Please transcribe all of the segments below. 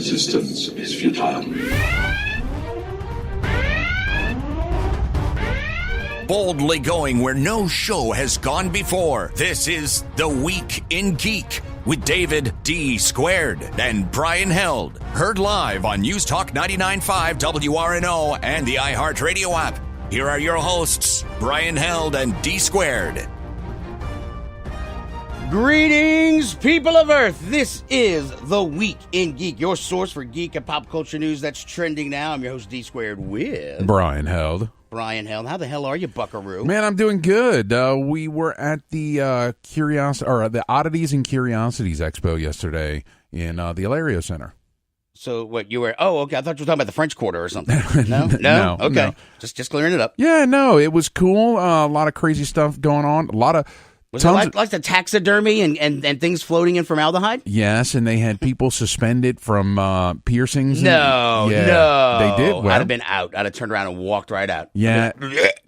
resistance is futile. Boldly going where no show has gone before. This is The Week in Geek with David D. Squared and Brian Held. Heard live on News Talk 99.5 WRNO and the iHeartRadio app. Here are your hosts, Brian Held and D. Squared. Greetings, people of Earth. This is The Week in Geek, your source for geek and pop culture news that's trending now. I'm your host, D Squared, with Brian Held. Brian Held. How the hell are you, buckaroo? Man, I'm doing good. We were at the the Oddities and Curiosities Expo yesterday in the Ilario Center. So what you were? Oh, okay. I thought you were talking about the French Quarter or something. No, No, Okay, no. Just clearing it up. Yeah, no, it was cool. A lot of crazy stuff going on. A lot of Was it like the taxidermy and things floating in formaldehyde? Yes, and they had people suspended from piercings. No. They did. Well, I'd have been out. I'd have turned around and walked right out. Yeah,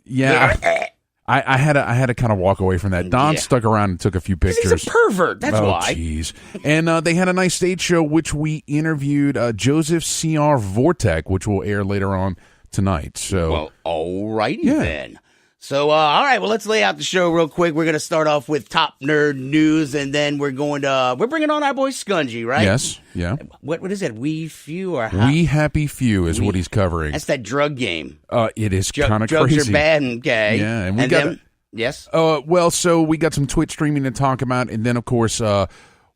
yeah. I had to kind of walk away from that. Don stuck around and took a few pictures. He's a pervert. That's why. Jeez. And they had a nice stage show, which we interviewed Joseph CR Vourteque, which will air later on tonight. So, well, alrighty then. So, all right, well, let's lay out the show real quick. We're going to start off with top nerd news, and then we're bringing on our boy Skungy, right? Yes, yeah. What is it, We Few or how? We Happy Few is what he's covering. That's that drug game. It is kind of crazy. Drugs are bad and gay. Yeah, and we got... Yes? Well, so we got some Twitch streaming to talk about, and then, of course,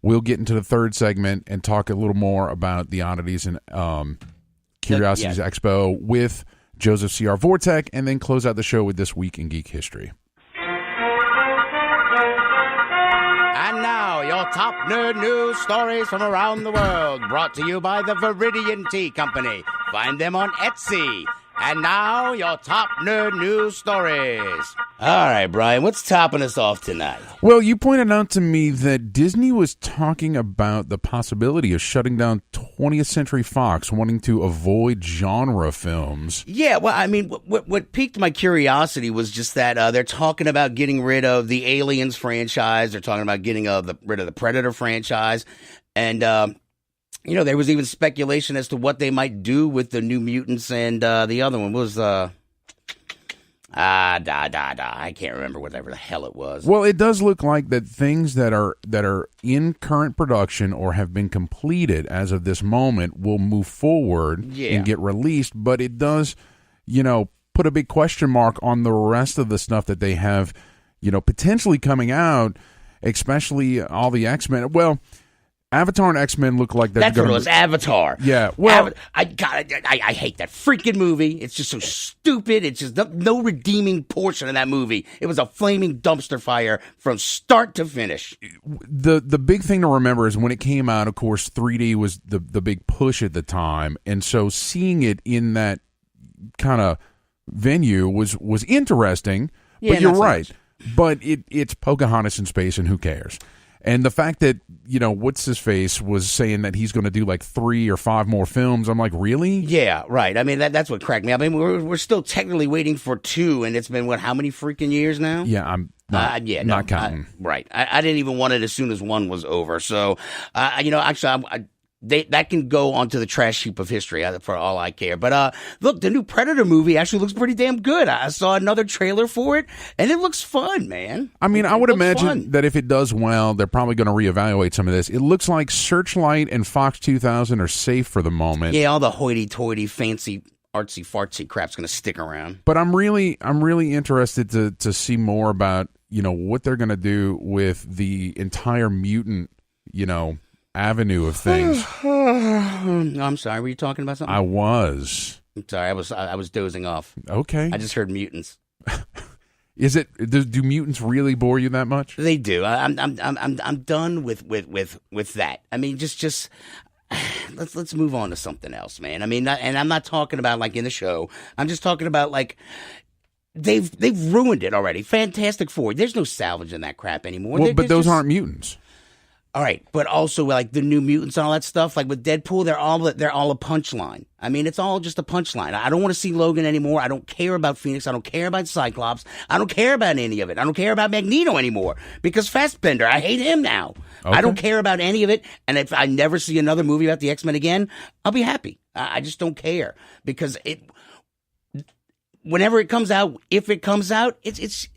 we'll get into the third segment and talk a little more about the Oddities and Curiosities Expo with Joseph CR Vourteque, and then close out the show with This Week in Geek History. And now, your top nerd news stories from around the world, brought to you by the Viridian Tea Company. Find them on Etsy. And now, your top nerd news stories. All right, Brian, what's topping us off tonight? Well, you pointed out to me that Disney was talking about the possibility of shutting down 20th Century Fox, wanting to avoid genre films. Yeah, well, I mean, what piqued my curiosity was just that they're talking about getting rid of the Aliens franchise. They're talking about getting rid of the Predator franchise. And, there was even speculation as to what they might do with the New Mutants, and the other one was I can't remember whatever the hell it was. Well, it does look like that things that are in current production or have been completed as of this moment will move forward and get released, but it does, put a big question mark on the rest of the stuff that they have, potentially coming out, especially all the X-Men. Well, Avatar and X-Men look like that's what it was. Avatar. Yeah. Well, I hate that freaking movie. It's just so stupid. It's just no redeeming portion of that movie. It was a flaming dumpster fire from start to finish. The big thing to remember is when it came out, of course, 3D was the big push at the time, and so seeing it in that kind of venue was interesting. Yeah, but you're right. But it's Pocahontas in space, and who cares? And the fact that, what's-his-face was saying that he's going to do like 3 or 5 more films, I'm like, really? Yeah, right. I mean, that's what cracked me up. I mean, we're still technically waiting for 2, and it's been, how many freaking years now? Yeah, I'm not counting. Right. I didn't even want it as soon as 1 was over. So, actually, that can go onto the trash heap of history for all I care. But look, the new Predator movie actually looks pretty damn good. I saw another trailer for it, and it looks fun, man. I mean, I would imagine that if it does well, they're probably going to reevaluate some of this. It looks like Searchlight and Fox 2000 are safe for the moment. Yeah, all the hoity-toity, fancy, artsy-fartsy crap's going to stick around. But I'm really interested to see more about, what they're going to do with the entire mutant, avenue of things. I'm sorry. Were you talking about something? I was. I'm sorry. I was dozing off. Okay. I just heard mutants. Do mutants really bore you that much? They do. I'm done with that. I mean, just let's move on to something else, man. I mean, and I'm not talking about like in the show. I'm just talking about like they've ruined it already. Fantastic Four. There's no salvaging that crap anymore. Well, but those aren't mutants. All right, but also like the New Mutants and all that stuff, like with Deadpool, they're all a punchline. I mean, it's all just a punchline. I don't want to see Logan anymore. I don't care about Phoenix. I don't care about Cyclops. I don't care about any of it. I don't care about Magneto anymore because Fassbender, I hate him now. Okay. I don't care about any of it. And if I never see another movie about the X-Men again, I'll be happy. I just don't care because whenever it comes out, if it comes out, it's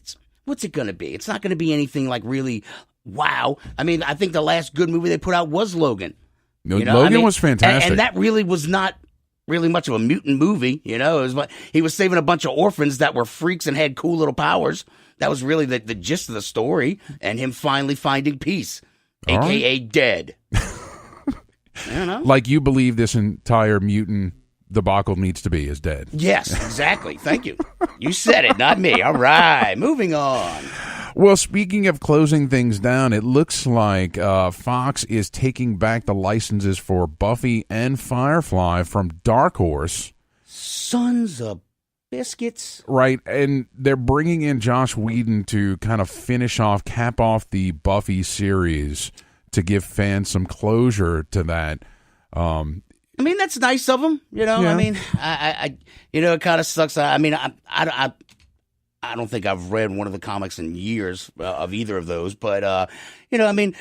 what's it going to be? It's not going to be anything like really. Wow. I mean, I think the last good movie they put out was Logan. Logan was fantastic. And that really was not really much of a mutant movie. It was, he was saving a bunch of orphans that were freaks and had cool little powers. That was really the gist of the story, and him finally finding peace, a.k.a. dead. Like you believe this entire mutant debacle needs to be is dead. Yes, exactly. Thank you. You said it, not me. All right, moving on. Well, speaking of closing things down, it looks like Fox is taking back the licenses for Buffy and Firefly from Dark Horse. Sons of biscuits. Right, and they're bringing in Joss Whedon to kind of cap off the Buffy series to give fans some closure to that. I mean, that's nice of them, Yeah. I mean, I it kind of sucks. I mean, I don't think I've read one of the comics in years of either of those, but I mean,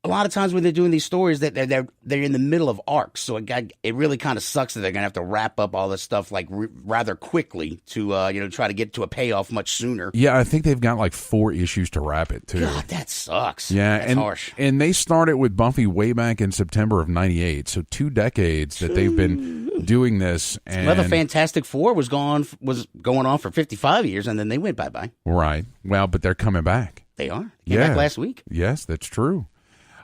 a lot of times when they're doing these stories, that they're in the middle of arcs, so it really kind of sucks that they're gonna have to wrap up all this stuff like rather quickly to try to get to a payoff much sooner. Yeah, I think they've got like 4 issues to wrap it too. God, that sucks. Yeah, that's harsh. And they started with Buffy way back in September of '98, so 2 decades that they've been doing this. And the Fantastic Four was going on for 55 years, and then they went bye-bye. Right. Well, but they're coming back. They are. Came back last week. Yes, that's true.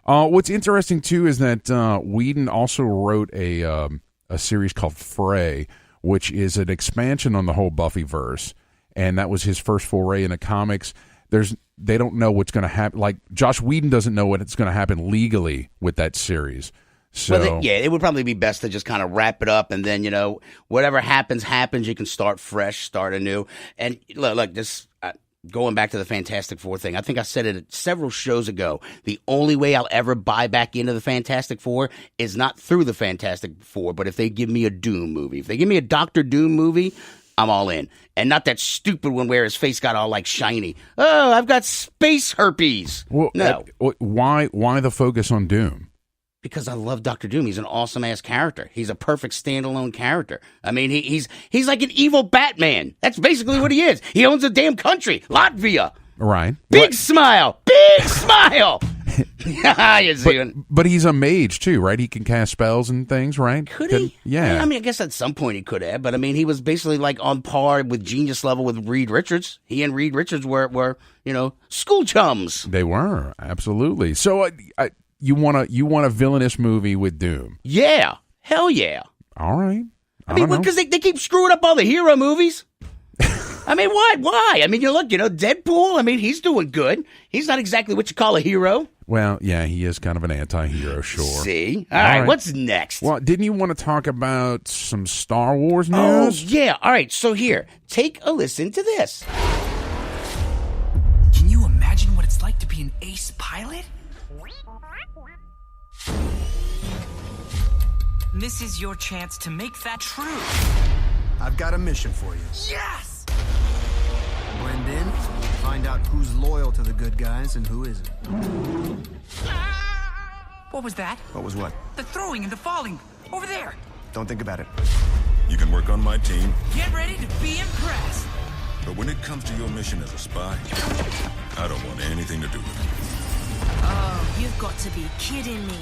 What's interesting too is that Whedon also wrote a series called Fray, which is an expansion on the whole Buffyverse, and that was his first foray into comics. They don't know what's going to happen. Like Joss Whedon doesn't know what's going to happen legally with that series. So it would probably be best to just kind of wrap it up, and then whatever happens. You can start fresh, start anew, and look this. Going back to the Fantastic Four thing, I think I said it several shows ago. The only way I'll ever buy back into the Fantastic Four is not through the Fantastic Four, but if they give me a Doom movie. If they give me a Dr. Doom movie, I'm all in. And not that stupid one where his face got all like shiny. Oh, I've got space herpes. Well, no. Why the focus on Doom? Because I love Dr. Doom. He's an awesome-ass character. He's a perfect standalone character. I mean, he's like an evil Batman. That's basically what he is. He owns a damn country, Latvia. Right. Big smile. Big smile. But he's a mage, too, right? He can cast spells and things, right? Could he? Yeah. I mean, I guess at some point he could have. But, I mean, he was basically like on par with genius level with Reed Richards. He and Reed Richards were school chums. They were. Absolutely. So, You want a villainous movie with Doom? Yeah, hell yeah. All right. I mean, because they keep screwing up all the hero movies. I mean, why? I mean, look, Deadpool. I mean, he's doing good. He's not exactly what you call a hero. Well, yeah, he is kind of an anti-hero, sure. See, all right. What's next? Well, didn't you want to talk about some Star Wars news? Oh yeah. All right. So here, take a listen to this. Can you imagine what it's like to be an ace pilot? This is your chance to make that true. I've got a mission for you. Yes! Blend in, find out who's loyal to the good guys and who isn't. What was that? What was what? The throwing and the falling. Over there. Don't think about it. You can work on my team, Get ready to be impressed. but when it comes to your mission as a spy, I don't want anything to do with it. Oh, you've got to be kidding me.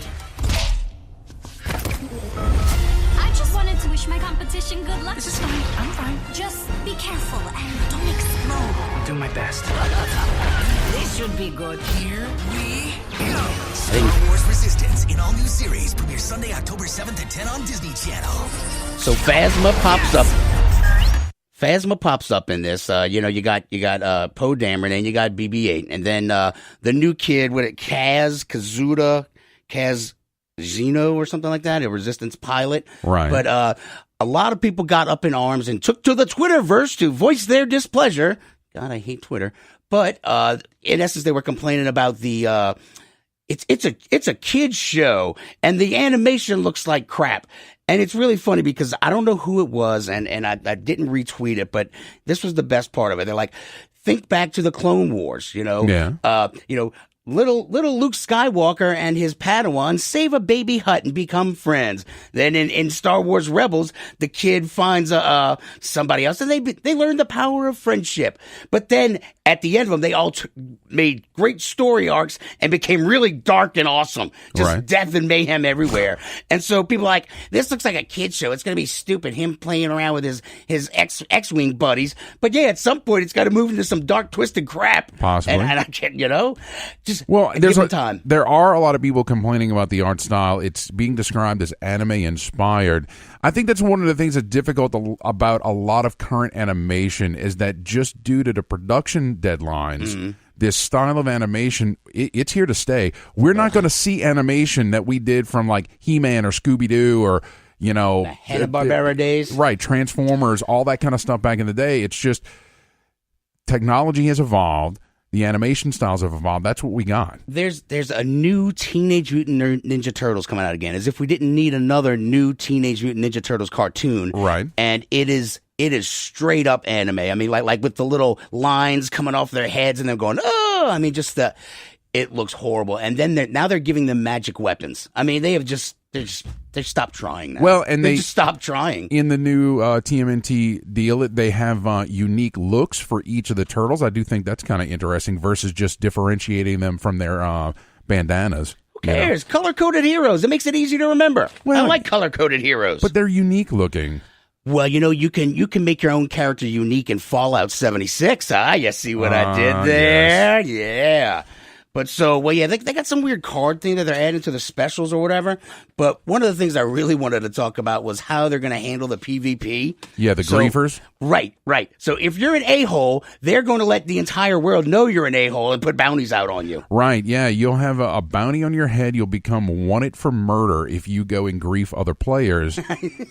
I just wanted to wish my competition good luck. This is fine. I'm fine. Just be careful and don't explode. I'll do my best. This should be good. Here we go. Star Wars Resistance in all new series premieres Sunday, October 7th at 10 on Disney Channel. So Phasma pops up. Phasma pops up in this. You got Poe Dameron and you got BB-8, and then the new kid with it, Kaz Zeno or something like that, a Resistance pilot. Right. But a lot of people got up in arms and took to the Twitterverse to voice their displeasure. God, I hate Twitter. But in essence, they were complaining about the it's a kid's show, and the animation looks like crap. And it's really funny because I don't know who it was, and I didn't retweet it, but this was the best part of it. They're like, think back to the Clone Wars, Little Luke Skywalker and his Padawan save a baby hut and become friends. Then in Star Wars Rebels, the kid finds somebody else, and they learn the power of friendship. But then at the end of them, they all made great story arcs and became really dark and awesome. Just death and mayhem everywhere. And so people are like, this looks like a kid show. It's going to be stupid, him playing around with his X-Wing buddies. But yeah, at some point, it's got to move into some dark, twisted crap. Possibly. And I can't, just time. There are a lot of people complaining about the art style. It's being described as anime inspired. I think that's one of the things that's difficult about a lot of current animation is that just due to the production deadlines, this style of animation, it's here to stay. We're not going to see animation that we did from like He-Man or Scooby-Doo or the Hanna-Barbera days. Right, Transformers, all that kind of stuff back in the day. It's just technology has evolved. The animation styles have evolved. That's what we got. There's a new Teenage Mutant Ninja Turtles coming out again, as if we didn't need another new Teenage Mutant Ninja Turtles cartoon. Right. And it is straight up anime. I mean, like with the little lines coming off their heads and them going, oh, I mean, it looks horrible. And then they're giving them magic weapons. I mean, they stopped trying now. Well, and they just stopped trying. In the new TMNT deal, they have unique looks for each of the turtles. I do think that's kind of interesting versus just differentiating them from their bandanas. Who cares? Color-coded heroes. It makes it easy to remember. Well, I like color-coded heroes. But they're unique looking. Well, you can make your own character unique in Fallout 76. You see what I did there? Yes. Yeah. But they got some weird card thing that they're adding to the specials or whatever. But one of the things I really wanted to talk about was how they're going to handle the PvP. Yeah, the griefers. Right. So if you're an a-hole, they're going to let the entire world know you're an a-hole and put bounties out on you. Right, yeah. You'll have a bounty on your head. You'll become wanted for murder if you go and grief other players.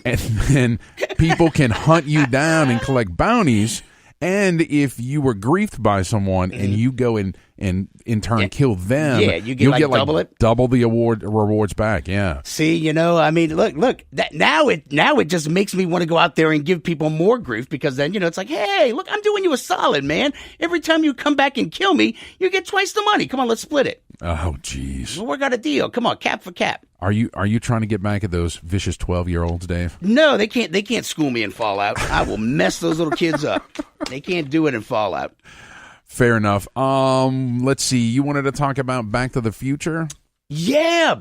And then people can hunt you down and collect bounties. And if you were griefed by someone and you go and in turn kill them, you'll get double the rewards back. Yeah. See, I mean, look. Now it just makes me want to go out there and give people more grief because then it's like, hey, look, I'm doing you a solid, man. Every time you come back and kill me, you get twice the money. Come on, let's split it. Oh, jeez. We'll work out a deal. Come on, cap for cap. Are you trying to get back at those vicious 12-year-olds, Dave? No, they can't. They can't school me in Fallout. I will mess those little kids up. They can't do it in Fallout. Fair enough. Let's see. You wanted to talk about Back to the Future? Yeah.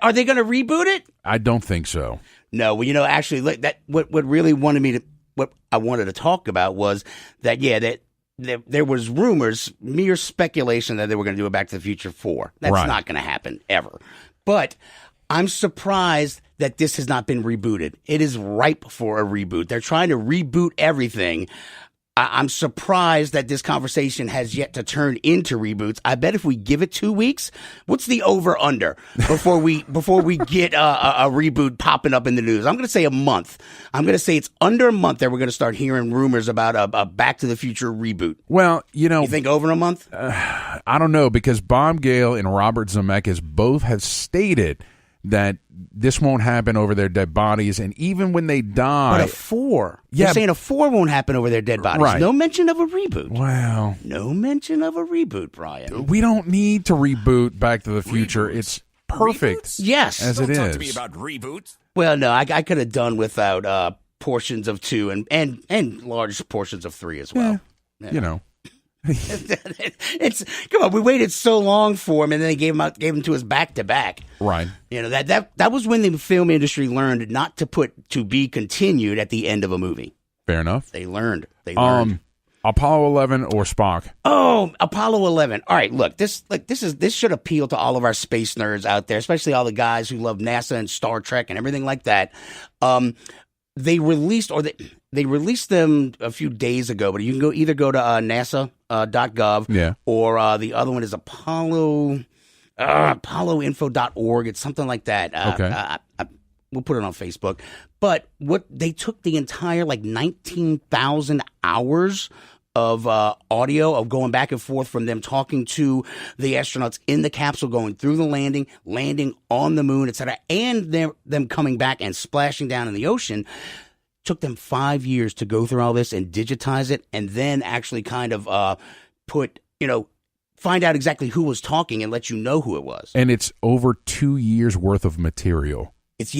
Are they going to reboot it? I don't think so. No. Well, actually, what really what I wanted to talk about was that there was rumors, mere speculation that they were going to do a Back to the Future 4. That's not going to happen ever. But I'm surprised that this has not been rebooted. It is ripe for a reboot. They're trying to reboot everything. I'm surprised that this conversation has yet to turn into reboots. I bet if we give it 2 weeks, what's the over-under before we get a reboot popping up in the news? I'm going to say a month. I'm going to say it's under a month that we're going to start hearing rumors about a Back to the Future reboot. Well, you think over a month? I don't know, because Bob Gale and Robert Zemeckis both have stated that this won't happen over their dead bodies, and even when they die... But a 4. You're saying a 4 won't happen over their dead bodies. Right. No mention of a reboot. Wow. No mention of a reboot, Brian. We don't need to reboot Back to the Future. Reboots? It's perfect. Reboots? Yes. As Don't it talk is. to me about reboots. Well, no, I could have done without portions of 2 and large portions of 3 as well. Yeah. It's come on. We waited so long for him, and then they gave him to us back to back. Right. That was when the film industry learned not to put "to be continued" at the end of a movie. Fair enough. They learned. Apollo 11 or Spock? Oh, Apollo 11. All right, look, this should appeal to all of our space nerds out there, especially all the guys who love NASA and Star Trek and everything like that. They released them a few days ago, but you can either go to NASA.gov or the other one is apolloinfo.org. It's something like that. Okay. We'll put it on Facebook. But they took the entire 19,000 hours of audio of going back and forth from them talking to the astronauts in the capsule, going through the landing on the moon, etc., and them coming back and splashing down in the ocean. Took them 5 years to go through all this and digitize it, and then actually kind of find out exactly who was talking and let you know who it was. And it's over 2 years worth of material. It's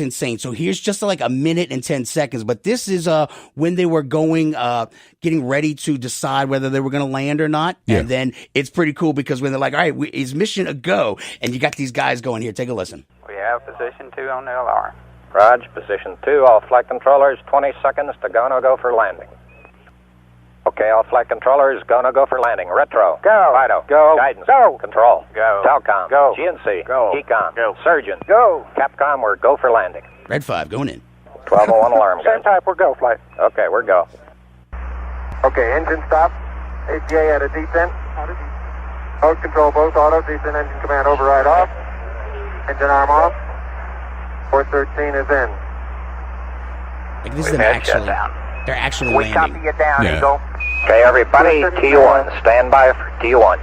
insane. So here's just like a minute and 10 seconds, but this is when they were getting ready to decide whether they were going to land or not. Yeah. And then it's pretty cool because when they're like, all right, is mission a go? And you got these guys going here. Take a listen. We have position 2 on the alarm. Raj, position 2, all flight controllers, 20 seconds to go for landing. Okay, all flight controllers, go for landing. Retro. Go. Fido. Go. Guidance. Go. Control. Go. Telcom. Go. GNC. Go. Econ. Go. Surgeon. Go. Capcom, we're go for landing. Red 5 going in. 1201 alarm. Same type, we're go flight. Okay, we're go. Okay, engine stop. ATA at a descent. Mode control both auto. Descent engine command override off. Engine arm off. 413 is in. Like this is them actually. They're actually We landing. copy you down, Yeah. Eagle. Okay, everybody, T1, stand by for T1.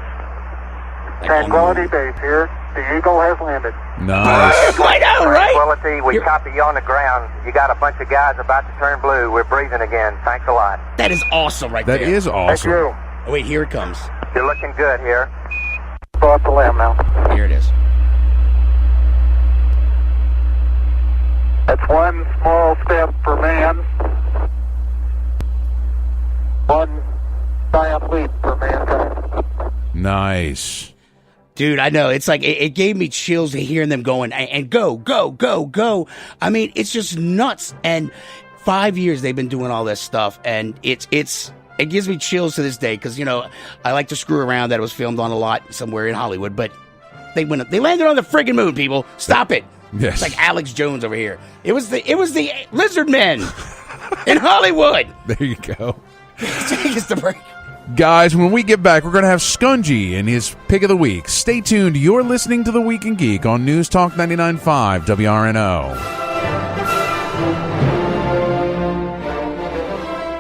Tranquility Base here. The Eagle has landed. Nice. I know, right? Tranquility, we copy you on the ground. You got a bunch of guys about to turn blue. We're breathing again. Thanks a lot. That is awesome right That there. is Thank awesome. you. Oh, wait, here it comes. You're looking good here. Go up the limb now. Here it is. That's one small step for man. One giant leap for mankind. Nice. Dude, I know. It's like, it gave me chills to hearing them going, and go, go, go, go. I mean, it's just nuts. And 5 years they've been doing all this stuff, and it gives me chills to this day, because, I like to screw around that it was filmed on a lot somewhere in Hollywood, but they landed on the friggin' moon, people. Stop it. Yes. It's like Alex Jones over here. It was the Lizard Men in Hollywood. There you go. Take us to break. Guys, when we get back, we're going to have Skungy and his pick of the week. Stay tuned. You're listening to The Week in Geek on News Talk 99.5 WRNO.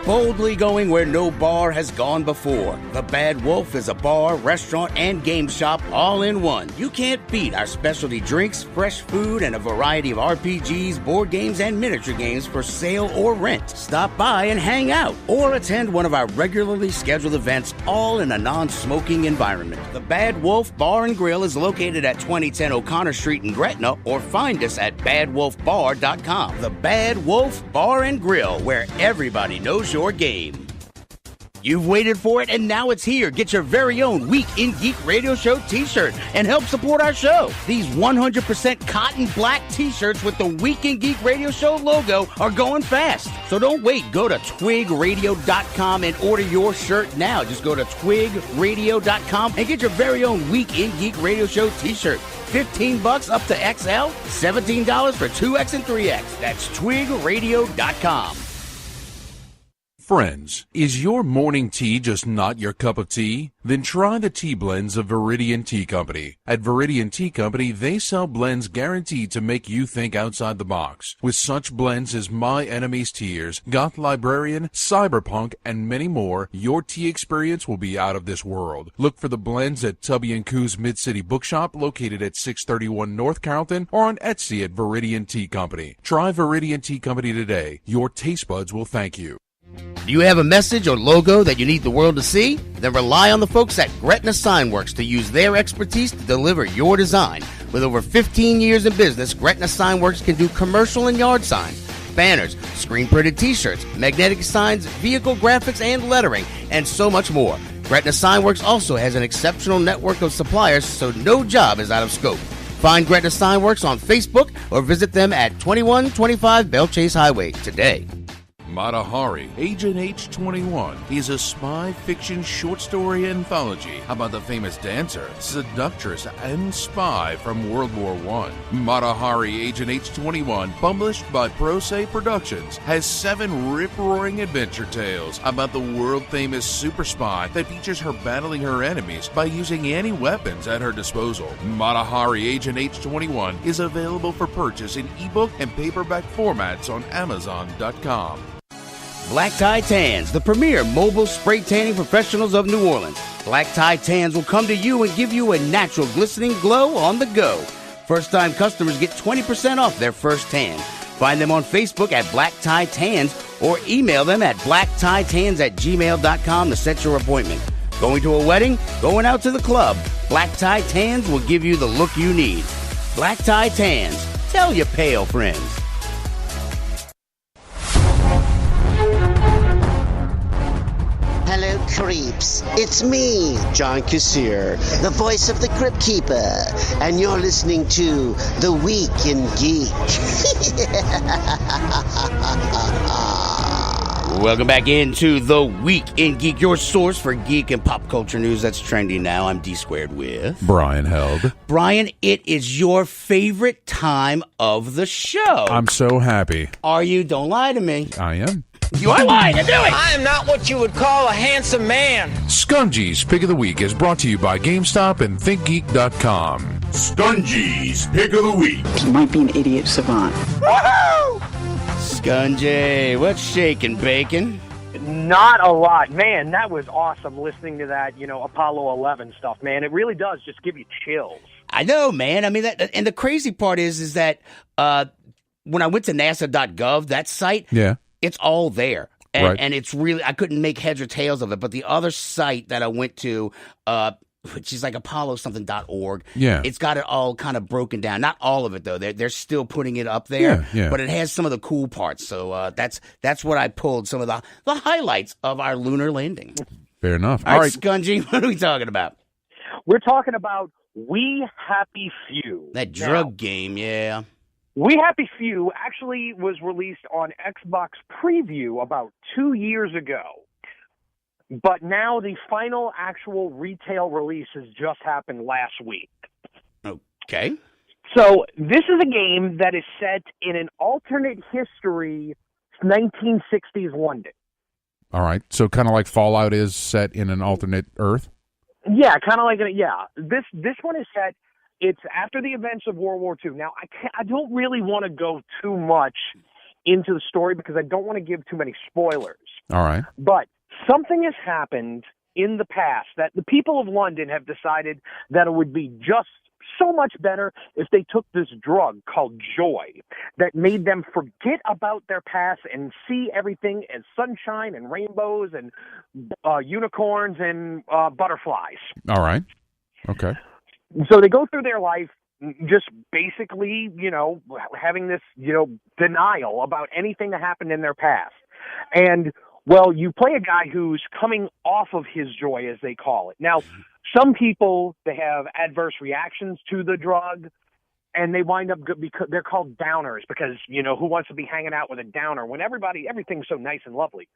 Boldly going where no bar has gone before. The Bad Wolf is a bar, restaurant, and game shop all in one. You can't beat our specialty drinks, fresh food, and a variety of RPGs, board games, and miniature games for sale or rent. Stop by and hang out, or attend one of our regularly scheduled events, all in a non-smoking environment. The Bad Wolf Bar and Grill is located at 2010 O'Connor Street in Gretna, or find us at badwolfbar.com. The Bad Wolf Bar and Grill, where everybody knows your game. You've waited for it, and now it's here. Get your very own Week in Geek Radio Show t-shirt and help support our show. These 100% cotton black t-shirts with the Week in Geek Radio Show logo are going fast. So don't wait. Go to twigradio.com and order your shirt now. Just go to twigradio.com and get your very own Week in Geek Radio Show t-shirt. $15 up to XL, $17 for 2X and 3X. That's twigradio.com. Friends, is your morning tea just not your cup of tea? Then try the tea blends of Viridian Tea Company. At Viridian Tea Company, they sell blends guaranteed to make you think outside the box. With such blends as My Enemy's Tears, Goth Librarian, Cyberpunk, and many more, your tea experience will be out of this world. Look for the blends at Tubby & Coo's Mid-City Bookshop, located at 631 North Carrollton, or on Etsy at Viridian Tea Company. Try Viridian Tea Company today. Your taste buds will thank you. Do you have a message or logo that you need the world to see? Then rely on the folks at Gretna Signworks to use their expertise to deliver your design. With over 15 years in business, Gretna Signworks can do commercial and yard signs, banners, screen-printed t-shirts, magnetic signs, vehicle graphics and lettering, and so much more. Gretna Signworks also has an exceptional network of suppliers, so no job is out of scope. Find Gretna Signworks on Facebook or visit them at 2125 Bell Chase Highway today. Mata Hari, Agent H21, is a spy fiction short story anthology about the famous dancer, seductress, and spy from World War I. Mata Hari, Agent H21, published by Pro Se Productions, has 7 rip-roaring adventure tales about the world-famous super spy that features her battling her enemies by using any weapons at her disposal. Mata Hari, Agent H21 is available for purchase in ebook and paperback formats on Amazon.com. Black Tie Tans, the premier mobile spray tanning professionals of New Orleans. Black Tie Tans will come to you and give you a natural glistening glow on the go. First-time customers get 20% off their first tan. Find them on Facebook at Black Tie Tans or email them at blacktitans@gmail.com to set your appointment. Going to a wedding? Going out to the club? Black Tie Tans will give you the look you need. Black Tie Tans. Tell your pale friends. Hello, creeps. It's me, John Kassir, the voice of the Crypt Keeper, and you're listening to The Week in Geek. Welcome back into The Week in Geek, your source for geek and pop culture news that's trending now. I'm D Squared with Brian Held. Brian, it is your favorite time of the show. I'm so happy. Are you? Don't lie to me. I am. You are lying. I knew it. I am not what you would call a handsome man. Skungy's Pick of the Week is brought to you by GameStop and ThinkGeek.com. Skungy's Pick of the Week. He might be an idiot savant. Woohoo! Skungy, what's shaking, bacon? Not a lot. Man, that was awesome listening to that, Apollo 11 stuff, man. It really does just give you chills. I know, man. I mean, and the crazy part is that when I went to NASA.gov, that site, it's all there. And it's really, I couldn't make heads or tails of it. But the other site that I went to, which is like ApolloSomething.org, it's got it all kind of broken down. Not all of it, though. They're still putting it up there. But it has some of the cool parts. So that's what I pulled, some of the highlights of our lunar landing. Fair enough. All right, Skungy, what are we talking about? We're talking about We Happy Few. That drug game, yeah. We Happy Few actually was released on Xbox Preview about 2 years ago. But now the final actual retail release has just happened last week. Okay. So this is a game that is set in an alternate history, 1960s London. All right. So kind of like Fallout is set in an alternate Earth? Yeah, kind of like This one is set. It's after the events of World War II. Now, I don't really want to go too much into the story because I don't want to give too many spoilers. All right. But something has happened in the past that the people of London have decided that it would be just so much better if they took this drug called joy that made them forget about their past and see everything as sunshine and rainbows and unicorns and butterflies. All right. Okay. So they go through their life just basically, having this, denial about anything that happened in their past. And, well, you play a guy who's coming off of his joy, as they call it. Now, some people, they have adverse reactions to the drug, and they wind up because they're called downers because, who wants to be hanging out with a downer when everything's so nice and lovely?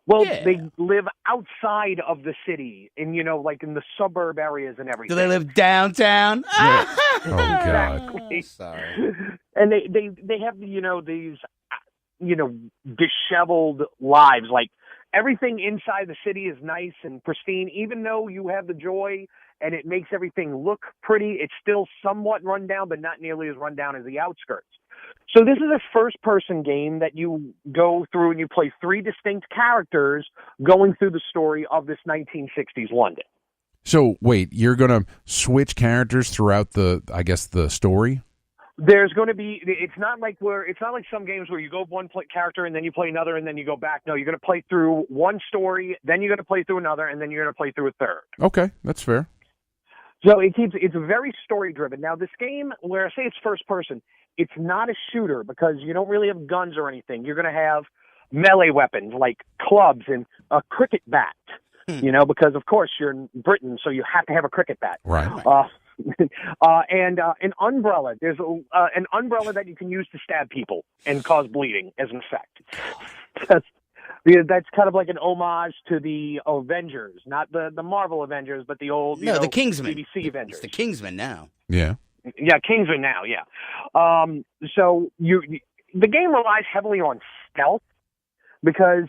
Well, they live outside of the city in, like in the suburb areas and everything. Do they live downtown? Oh, God. Exactly. Sorry. And they have, these, disheveled lives. Like everything inside the city is nice and pristine, even though you have the joy and it makes everything look pretty. It's still somewhat run down, but not nearly as run down as the outskirts. So this is a first-person game that you go through and you play three distinct characters going through the story of this 1960s London. So, wait, you're going to switch characters throughout the story? There's going to be, it's not like some games where you go one character and then you play another and then you go back. No, you're going to play through one story, then you're going to play through another, and then you're going to play through a third. Okay, that's fair. So it's very story-driven. Now, this game, where I say it's first-person, it's not a shooter because you don't really have guns or anything. You're going to have melee weapons like clubs and a cricket bat, because, of course, you're in Britain, so you have to have a cricket bat. Right. And an umbrella. There's an umbrella that you can use to stab people and cause bleeding as an effect. That's kind of like an homage to the Avengers, not the Marvel Avengers, but the old the Kingsman. BBC Avengers. It's the Kingsman now. Yeah. Yeah, Kingsman now, yeah. So the game relies heavily on stealth because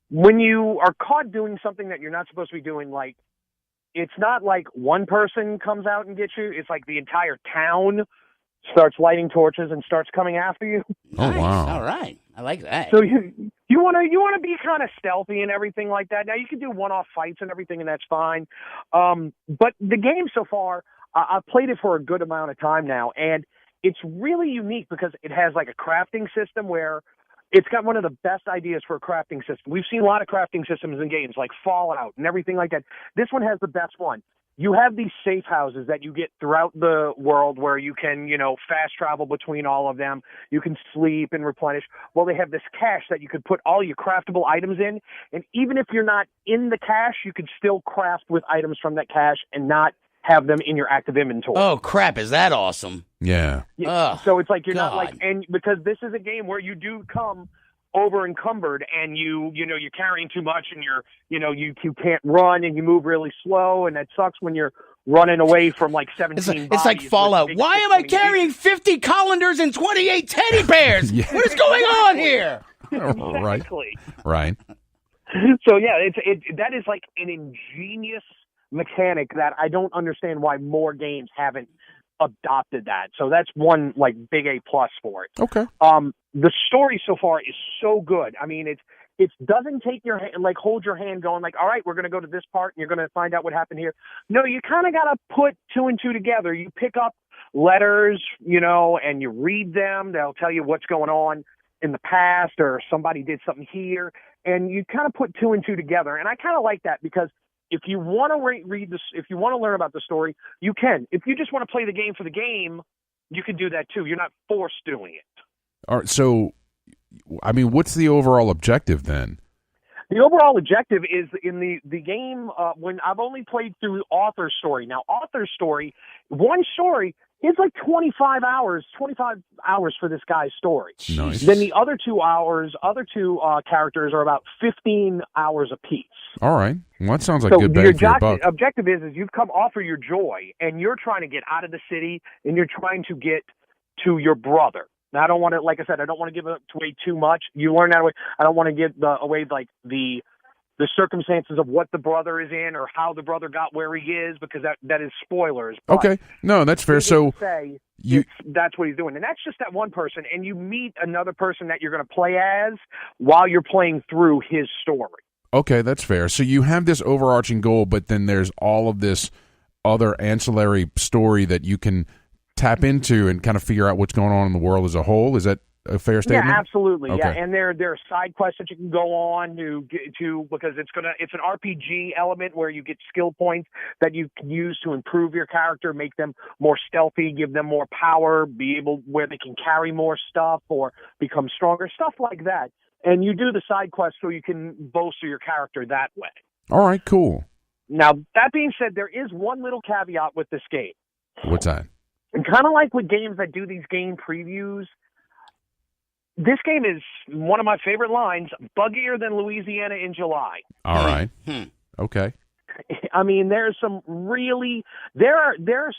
when you are caught doing something that you're not supposed to be doing, like, it's not like one person comes out and gets you. It's like the entire town starts lighting torches and starts coming after you. Oh, nice. wow. All right. I like that. So You want to be kind of stealthy and everything like that. Now you can do one-off fights and everything, and that's fine. But the game so far, I've played it for a good amount of time now, and it's really unique because it has like a crafting system where it's got one of the best ideas for a crafting system. We've seen a lot of crafting systems in games like Fallout and everything like that. This one has the best one. You have these safe houses that you get throughout the world where you can, fast travel between all of them. You can sleep and replenish. Well, they have this cache that you could put all your craftable items in. And even if you're not in the cache, you could still craft with items from that cache and not have them in your active inventory. Oh, crap. Is that awesome? Yeah. So it's like you're not like, and because this is a game where you do come over encumbered and you're carrying too much and you can't run and you move really slow, and that sucks when you're running away from like 17 It's like Fallout. Why am I carrying 50 colanders and 28 teddy bears? Yeah. What is going on here? Exactly. Right. So yeah, that is like an ingenious mechanic that I don't understand why more games haven't adopted that. So that's one like big A plus for it. Okay. The story so far is so good. I mean, it doesn't take your hand, like hold your hand going like, all right, we're going to go to this part and you're going to find out what happened here. No, you kind of got to put two and two together. You pick up letters, and you read them. They'll tell you what's going on in the past or somebody did something here. And you kind of put two and two together. And I kind of like that because if you want to read this, if you want to learn about the story, you can. If you just want to play the game for the game, you can do that too. You're not forced doing it. All right, so, I mean, what's the overall objective then? The overall objective is in the game, when I've only played through Author's Story. Now, Author's Story, one story is like 25 hours for this guy's story. Nice. Then the other two characters are about 15 hours apiece. All right. Well, that sounds like good bang for your buck. Objective is you've come offer your joy, and you're trying to get out of the city, and you're trying to get to your brother. Now, I don't want to, like I said, I don't want to give away too much. You learn that way. I don't want to give away like the circumstances of what the brother is in or how the brother got where he is, because that is spoilers. But okay, no, that's fair. So that's what he's doing, and that's just that one person, and you meet another person that you're going to play as while you're playing through his story. Okay, that's fair. So you have this overarching goal, but then there's all of this other ancillary story that you can tap into and kind of figure out what's going on in the world as a whole. Is that a fair statement? Yeah, absolutely. Okay. Yeah, and there are side quests that you can go on to because it's an RPG element where you get skill points that you can use to improve your character, make them more stealthy, give them more power, be able where they can carry more stuff or become stronger, stuff like that. And you do the side quests so you can bolster your character that way. All right, cool. Now, that being said, there is one little caveat with this game. What's that? And kind of like with games that do these game previews, this game is one of my favorite lines, buggier than Louisiana in July. All right. Okay. I mean, there are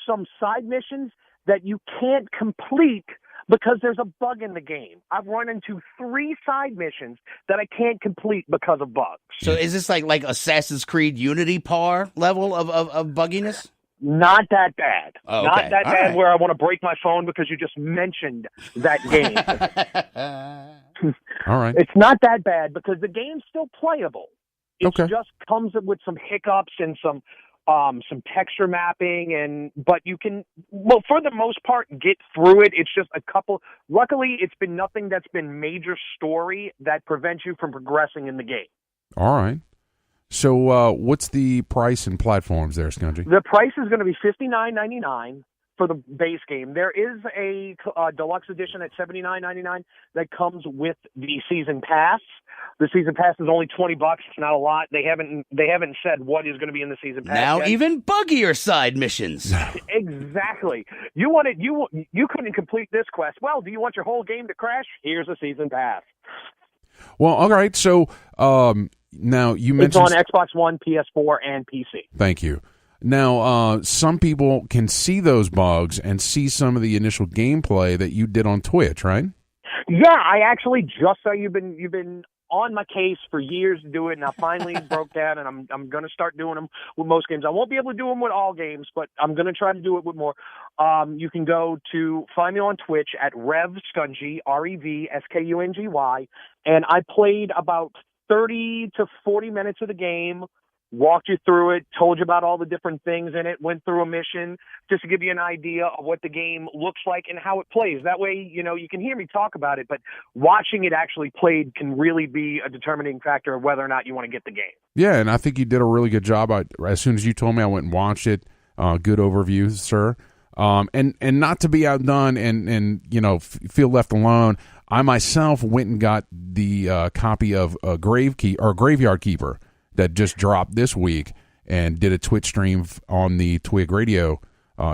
some side missions that you can't complete because there's a bug in the game. I've run into 3 side missions that I can't complete because of bugs. So is this like Assassin's Creed Unity par level of bugginess? Not that bad. Oh, okay. Not that All bad right. where I want to break my phone because you just mentioned that game. All right. It's not that bad because the game's still playable. It Okay. just comes with some hiccups and some texture mapping, but you can, well, for the most part, get through it. It's just a couple. Luckily, it's been nothing that's been major story that prevents you from progressing in the game. All right. So what's the price and platforms there, Skungy? The price is going to be $59.99 for the base game. There is a deluxe edition at $79.99 that comes with the season pass. The season pass is only $20. It's not a lot. They haven't said what is going to be in the season pass. Now yet. even buggier side missions. Exactly. You couldn't complete this quest. Well, do you want your whole game to crash? Here's a season pass. Well, all right. So now you mentioned it's on Xbox One, PS4, and PC. Thank you. Now, some people can see those bugs and see some of the initial gameplay that you did on Twitch, right? Yeah, I actually just saw you've been on my case for years to do it, and I finally broke that, and I'm going to start doing them with most games. I won't be able to do them with all games, but I'm going to try to do it with more. You can find me on Twitch at revskungy, REVSKUNGY, and I played about 30 to 40 minutes of the game, walked you through it, told you about all the different things in it, went through a mission just to give you an idea of what the game looks like and how it plays. That way, you can hear me talk about it, but watching it actually played can really be a determining factor of whether or not you want to get the game. Yeah, and I think you did a really good job. As soon as you told me, I went and watched it. Good overview, sir. And not to be outdone and feel left alone, I myself went and got the copy of Graveyard Keeper that just dropped this week, and did a Twitch stream on the twigradio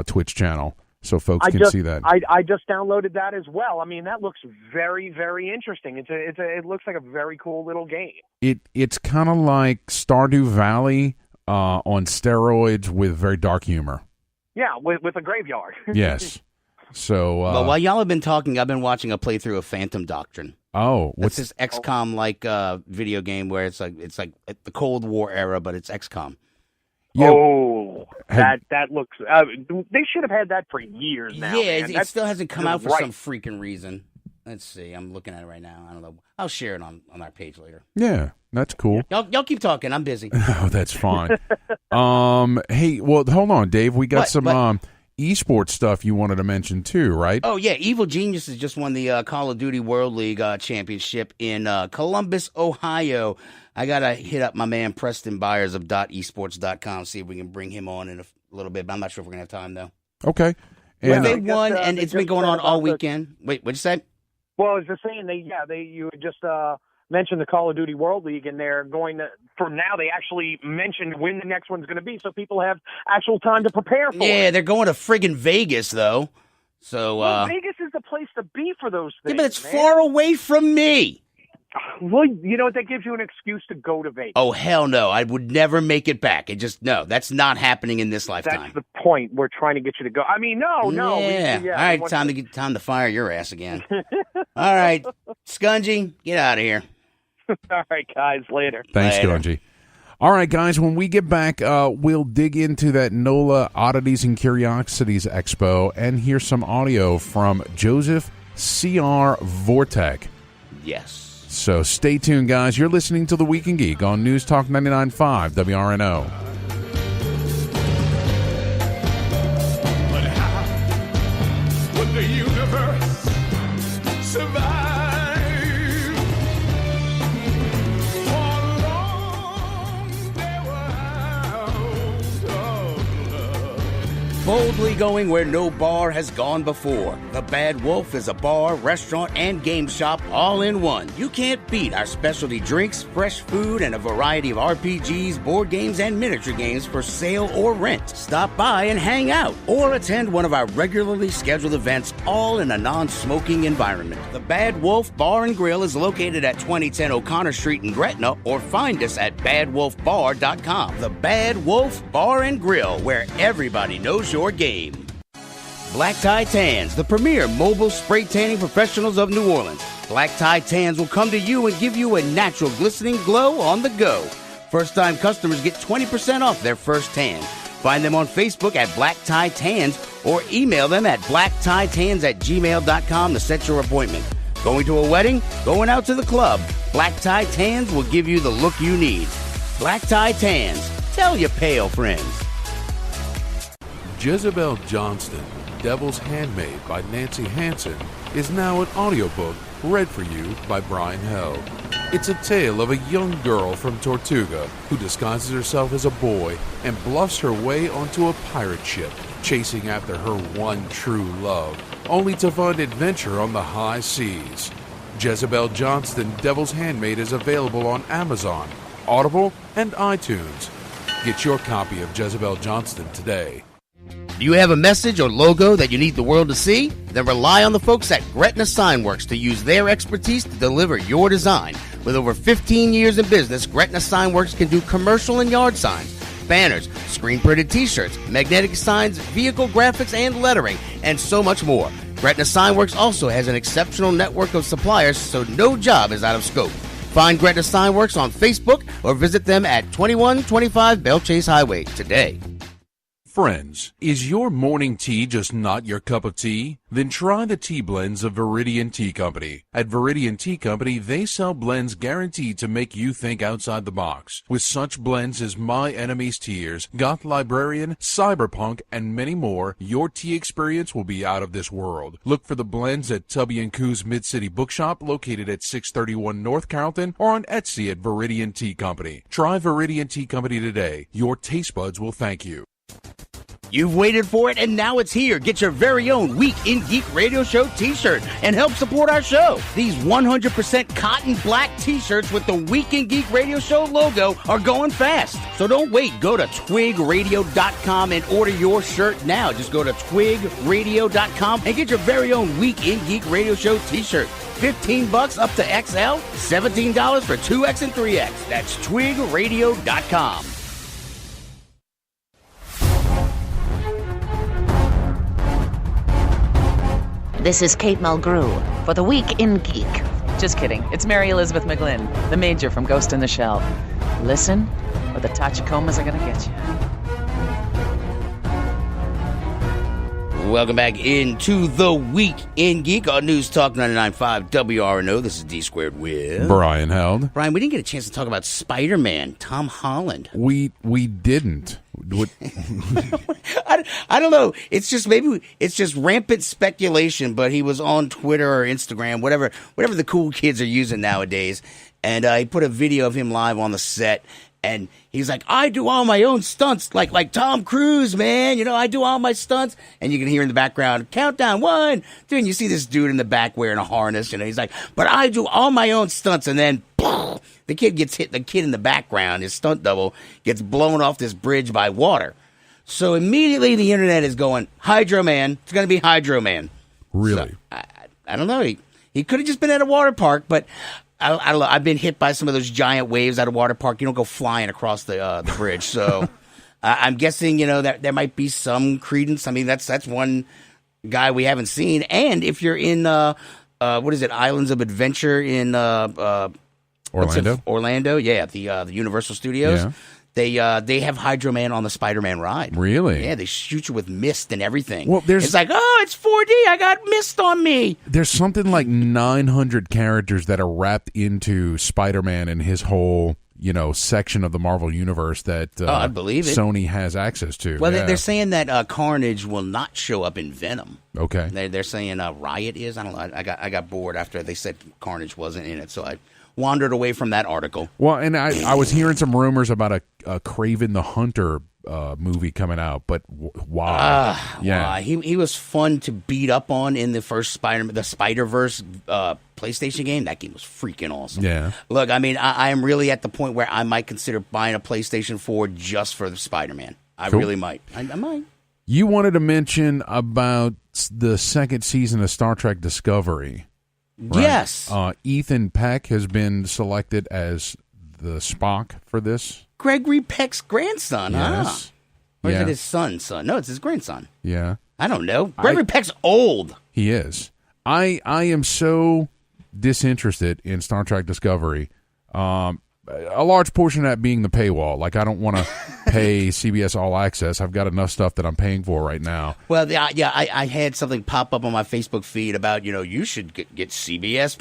Twitch channel, so folks can see that. I just downloaded that as well. I mean, that looks very, very interesting. It looks like a very cool little game. It's kind of like Stardew Valley on steroids with very dark humor. Yeah, with a graveyard. Yes. So, well, while y'all have been talking, I've been watching a playthrough of Phantom Doctrine. Oh, what's this XCOM-like video game where it's like the Cold War era, but it's XCOM. Yeah. Oh, that looks. They should have had that for years now. Yeah, man. it still hasn't come out for some freaking reason. Let's see. I'm looking at it right now. I don't know. I'll share it on our page later. Yeah, that's cool. Y'all keep talking. I'm busy. Oh, that's fine. Hey, well, hold on, Dave. We got some esports stuff you wanted to mention too, right? Oh yeah, Evil Geniuses just won the Call of Duty World League championship in Columbus, Ohio. I gotta hit up my man Preston Byers of .esports.com, see if we can bring him on in a little bit. But I'm not sure if we're gonna have time though. Okay. And they won, and it's been going on all weekend. Wait, what'd you say? Well, I was just saying you just mentioned the Call of Duty World League, and they're going to, from now, they actually mentioned when the next one's going to be, so people have actual time to prepare for it. Yeah, they're going to friggin' Vegas, though. So, Vegas is the place to be for those things. Yeah, but it's far away from me. Well, you know what? That gives you an excuse to go to Vegas. Oh, hell no. I would never make it back. No, that's not happening in this lifetime. That's the point. We're trying to get you to go. I mean, no. Yeah. All right, time to fire your ass again. All right, Skungy, get out of here. All right, guys, later. Thanks, Skungy. All right, guys, when we get back, we'll dig into that NOLA Oddities and Curiosities Expo and hear some audio from Joseph CR Vourteque. Yes. So stay tuned, guys. You're listening to The Week in Geek on News Talk 99.5 WRNO. But how would the universe survive? Boldly going where no bar has gone before. The Bad Wolf is a bar, restaurant, and game shop all in one. You can't beat our specialty drinks, fresh food, and a variety of RPGs, board games, and miniature games for sale or rent. Stop by and hang out, or attend one of our regularly scheduled events, all in a non-smoking environment. The Bad Wolf Bar and Grill is located at 2010 O'Connor Street in Gretna, or find us at badwolfbar.com. The Bad Wolf Bar and Grill, where everybody knows your game. Black Tie Tans, the premier mobile spray tanning professionals of New Orleans. Black Tie Tans will come to you and give you a natural glistening glow on the go. First-time customers get 20% off their first tan. Find them on Facebook at Black Tie Tans or email them at blacktitans@gmail.com to set your appointment. Going to a wedding? Going out to the club? Black Tie Tans will give you the look you need. Black Tie Tans. Tell your pale friends. Jezebel Johnston, Devil's Handmaid by Nancy Hansen, is now an audiobook read for you by Brian Held. It's a tale of a young girl from Tortuga who disguises herself as a boy and bluffs her way onto a pirate ship, chasing after her one true love, only to find adventure on the high seas. Jezebel Johnston, Devil's Handmaid is available on Amazon, Audible, and iTunes. Get your copy of Jezebel Johnston today. Do you have a message or logo that you need the world to see? Then rely on the folks at Gretna Signworks to use their expertise to deliver your design. With over 15 years in business, Gretna Signworks can do commercial and yard signs, banners, screen-printed t-shirts, magnetic signs, vehicle graphics and lettering, and so much more. Gretna Signworks also has an exceptional network of suppliers, so no job is out of scope. Find Greta Steinworks on Facebook or visit them at 2125 Bell Chase Highway today. Friends, is your morning tea just not your cup of tea? Then try the tea blends of Viridian Tea Company. At Viridian Tea Company, they sell blends guaranteed to make you think outside the box. With such blends as My Enemy's Tears, Goth Librarian, Cyberpunk, and many more, your tea experience will be out of this world. Look for the blends at Tubby & Coo's Mid-City Bookshop, located at 631 North Carrollton, or on Etsy at Viridian Tea Company. Try Viridian Tea Company today. Your taste buds will thank you. You've waited for it, and now it's here. Get your very own Week in Geek Radio Show t-shirt and help support our show. These 100% cotton black t-shirts with the Week in Geek Radio Show logo are going fast. So don't wait. Go to twigradio.com and order your shirt now. Just go to twigradio.com and get your very own Week in Geek Radio Show t-shirt. $15 up to XL, $17 for 2X and 3X. That's twigradio.com. This is Kate Mulgrew for the Week in Geek. Just kidding. It's Mary Elizabeth McGlynn, the Major from Ghost in the Shell. Listen, or the Tachicomas are going to get you. Welcome back into the Week in Geek on News Talk 99.5 WRNO. This is D Squared with Brian Held. Brian, we didn't get a chance to talk about Spider-Man, Tom Holland. We didn't. I don't know. It's just rampant speculation. But he was on Twitter or Instagram, whatever the cool kids are using nowadays, and he put a video of him live on the set. And he's like, I do all my own stunts, like Tom Cruise, man. You know, I do all my stunts. And you can hear in the background, countdown, 1, 2. And you see this dude in the back wearing a harness. You know, he's like, but I do all my own stunts. And then the kid gets hit. The kid in the background, his stunt double, gets blown off this bridge by water. So immediately the internet is going, Hydro Man. It's going to be Hydro Man. Really? So, I don't know. He could have just been at a water park, but I don't know. I've been hit by some of those giant waves at a water park. You don't go flying across the bridge. So I'm guessing, you know, that there might be some credence. I mean, that's one guy we haven't seen. And if you're in, what is it, Islands of Adventure in Orlando? Orlando, yeah, the Universal Studios. Yeah. They have Hydro Man on the Spider-Man ride. Really? Yeah, they shoot you with mist and everything. Well, it's like, oh, it's 4D. I got mist on me. There's something like 900 characters that are wrapped into Spider-Man and his whole, you know, section of the Marvel Universe that I believe it. Sony has access to. Well, they're saying that Carnage will not show up in Venom. Okay. They're saying Riot is. I don't know. I got bored after they said Carnage wasn't in it, so I wandered away from that article. Well, and I was hearing some rumors about a Kraven the Hunter movie coming out, but why? Why? He was fun to beat up on in the first the Spider-Verse PlayStation game. That game was freaking awesome. Yeah. Look, I mean, I am really at the point where I might consider buying a PlayStation 4 just for the Spider-Man. I really might. I might. You wanted to mention about the second season of Star Trek Discovery. Right? Yes. Ethan Peck has been selected as the Spock for this. Gregory Peck's grandson, yes. Or is it his son? No, it's his grandson. Yeah. I don't know. Gregory Peck's old. He is. I am so disinterested in Star Trek Discovery. A large portion of that being the paywall. Like, I don't want to pay CBS All Access. I've got enough stuff that I'm paying for right now. Well, I had something pop up on my Facebook feed about, you should get CBS,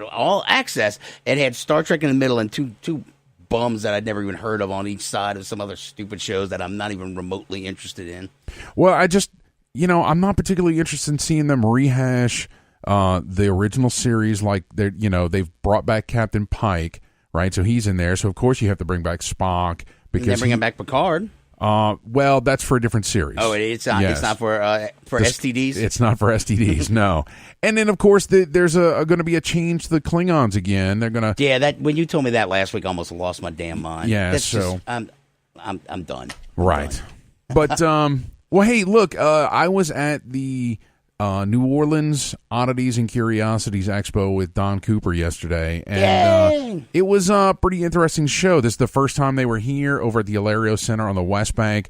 All Access. It had Star Trek in the middle and two bums that I'd never even heard of on each side of some other stupid shows that I'm not even remotely interested in. Well, I just, I'm not particularly interested in seeing them rehash the original series. Like, they've brought back Captain Pike. Right, so he's in there. So of course you have to bring back Spock because they're bringing back Picard. Well, that's for a different series. Oh, it's not. Yes. It's not for STDs. It's not for STDs. No. And then of course there's going to be a change to the Klingons again. They're going to. Yeah, that when you told me that last week, I almost lost my damn mind. Yeah. That's so just, I'm done. Right. But well, hey, look, I was at the New Orleans Oddities and Curiosities Expo with Don Cooper yesterday, and it was a pretty interesting show. This is the first time they were here over at the Hilario Center on the West Bank.